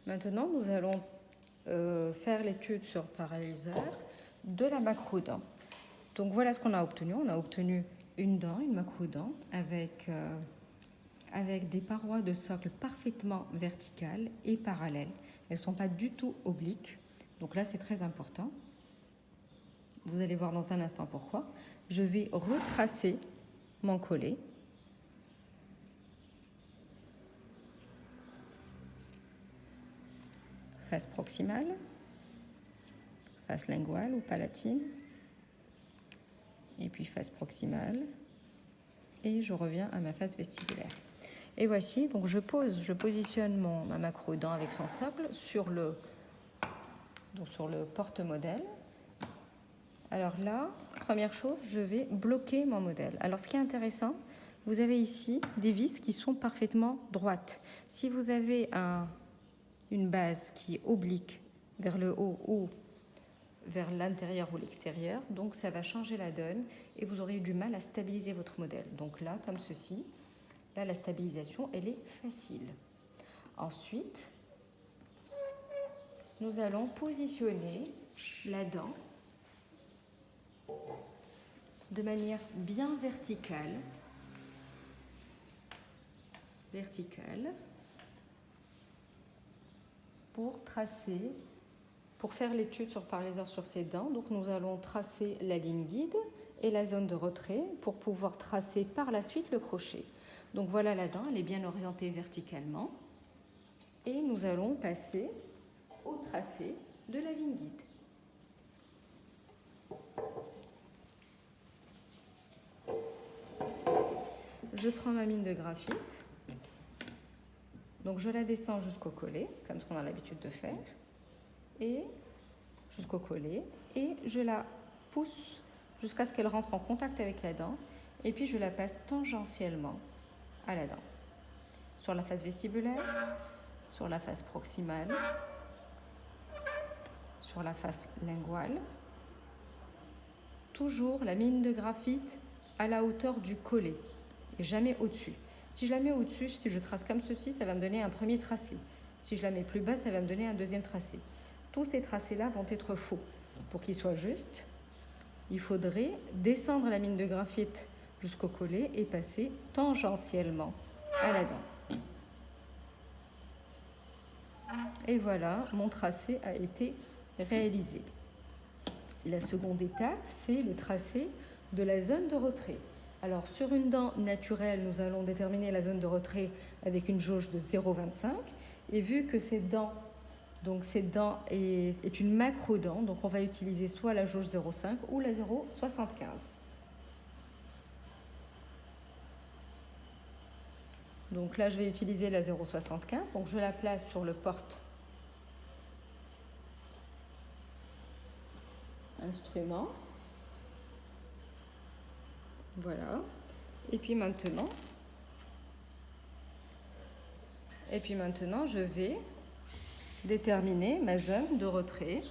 Maintenant, nous allons faire l'étude sur paralyseur de la macro-dent. Donc voilà ce qu'on a obtenu. On a obtenu une dent, une macro-dent, avec des parois de socle parfaitement verticales et parallèles. Elles ne sont pas du tout obliques. Donc là, c'est très important. Vous allez voir dans un instant pourquoi. Je vais retracer mon collet. Face proximale, face linguale ou palatine, et puis face proximale, et je reviens à ma face vestibulaire. Et voici, donc je positionne ma macro-dent avec son socle sur le porte-modèle. Alors là, première chose, je vais bloquer mon modèle. Alors ce qui est intéressant, vous avez ici des vis qui sont parfaitement droites. Si vous avez une base qui est oblique vers le haut ou vers l'intérieur ou l'extérieur, donc ça va changer la donne et vous aurez du mal à stabiliser votre modèle. Donc là, comme ceci, là la stabilisation, elle est facile. Ensuite, nous allons positionner la dent de manière bien verticale, pour faire l'étude sur paralyseur sur ces dents. Donc nous allons tracer la ligne guide et la zone de retrait pour pouvoir tracer par la suite le crochet. Donc voilà la dent, elle est bien orientée verticalement. Et nous allons passer au tracé de la ligne guide. Je prends ma mine de graphite. Donc je la descends jusqu'au collet, comme ce qu'on a l'habitude de faire, et jusqu'au collet, et je la pousse jusqu'à ce qu'elle rentre en contact avec la dent, et puis je la passe tangentiellement à la dent, sur la face vestibulaire, sur la face proximale, sur la face linguale, toujours la mine de graphite à la hauteur du collet, et jamais au-dessus. Si je la mets au-dessus, si je trace comme ceci, ça va me donner un premier tracé. Si je la mets plus bas, ça va me donner un deuxième tracé. Tous ces tracés-là vont être faux. Pour qu'ils soient justes, il faudrait descendre la mine de graphite jusqu'au collet et passer tangentiellement à la dent. Et voilà, mon tracé a été réalisé. La seconde étape, c'est le tracé de la zone de retrait. Alors, sur une dent naturelle, nous allons déterminer la zone de retrait avec une jauge de 0,25. Et vu que cette dent est une macro-dent, donc on va utiliser soit la jauge 0,5 ou la 0,75. Donc là, je vais utiliser la 0,75. Donc je la place sur le porte-instrument. Voilà. Et puis maintenant, je vais déterminer ma zone de retrait.